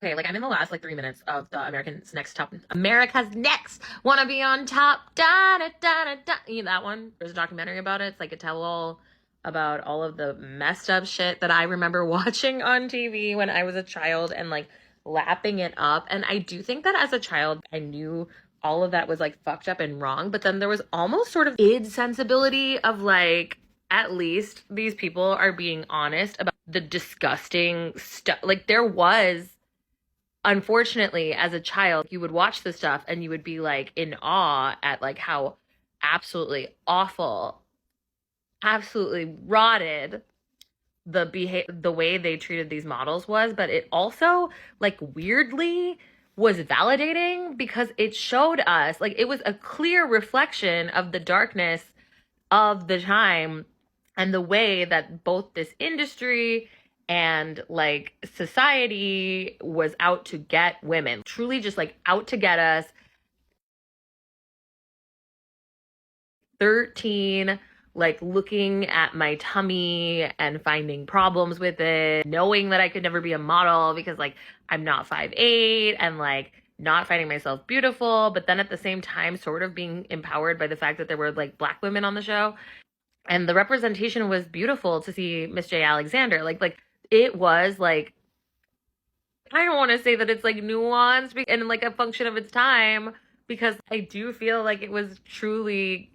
Okay, like I'm in the last like 3 minutes of the America's Next Wanna Be on Top. Da da da da da. You know that one? There's a documentary about it. It's like a tell-all about all of the messed up shit that I remember watching on TV when I was a child and like lapping it up. And I do think that as a child, I knew all of that was like fucked up and wrong, but then there was almost sort of id sensibility of like, at least these people are being honest about the disgusting stuff. Like there was, unfortunately, as a child, you would watch this stuff and you would be like in awe at like how absolutely awful, absolutely rotted the way they treated these models was, but it also like weirdly was validating because it showed us like it was a clear reflection of the darkness of the time and the way that both this industry and like society was out to get women, truly just like out to get us. 13, like looking at my tummy and finding problems with it, knowing that I could never be a model because like I'm not 5'8" and like not finding myself beautiful, but then at the same time sort of being empowered by the fact that there were like Black women on the show. And the representation was beautiful to see Miss J. Alexander. Like it was like, I don't want to say that it's like nuanced and like a function of its time, because I do feel like it was truly,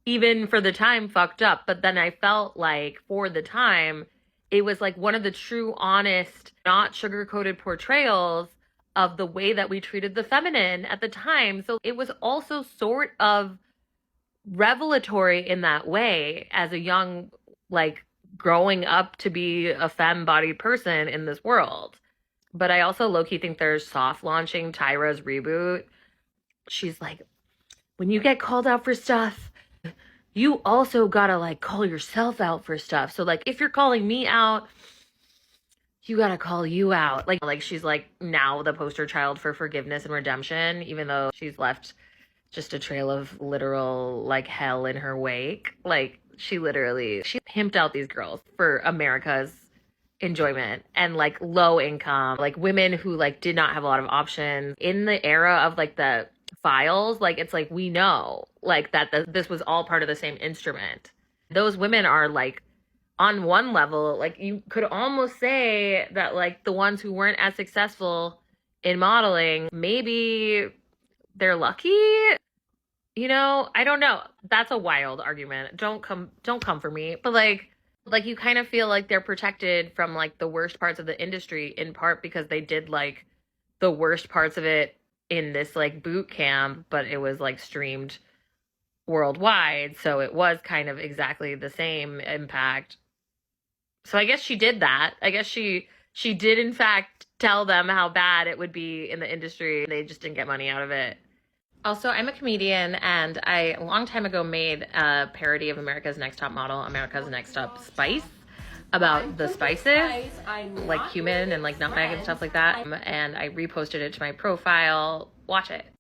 even for the time, fucked up. But then I felt like for the time, it was like one of the true, honest, not sugar-coated portrayals of the way that we treated the feminine at the time. So it was also sort of revelatory in that way as a young, like growing up to be a femme-bodied person in this world. But I also low-key think they're soft launching Tyra's reboot. She's like, when you get called out for stuff, you also gotta like call yourself out for stuff. So like if you're calling me out, you gotta call you out. Like she's like now the poster child for forgiveness and redemption, even though she's left just a trail of literal like hell in her wake. Like she pimped out these girls for America's enjoyment and like low income, like women who like did not have a lot of options in the era of like the files. Like it's like we know like that this was all part of the same instrument. Those women are like on one level, like you could almost say that like the ones who weren't as successful in modeling, maybe they're lucky. You know, I don't know. That's a wild argument. Don't come for me. But like you kind of feel like they're protected from like the worst parts of the industry in part because they did like the worst parts of it in this like boot camp, but it was like streamed worldwide, so it was kind of exactly the same impact. So I guess she did that. I guess she did in fact tell them how bad it would be in the industry. They just didn't get money out of it. Also, I'm a comedian, and I a long time ago made a parody of America's Next Top Model, America's Next Top Spice, about the spices, like cumin and like nutmeg and stuff like that. And I reposted it to my profile. Watch it.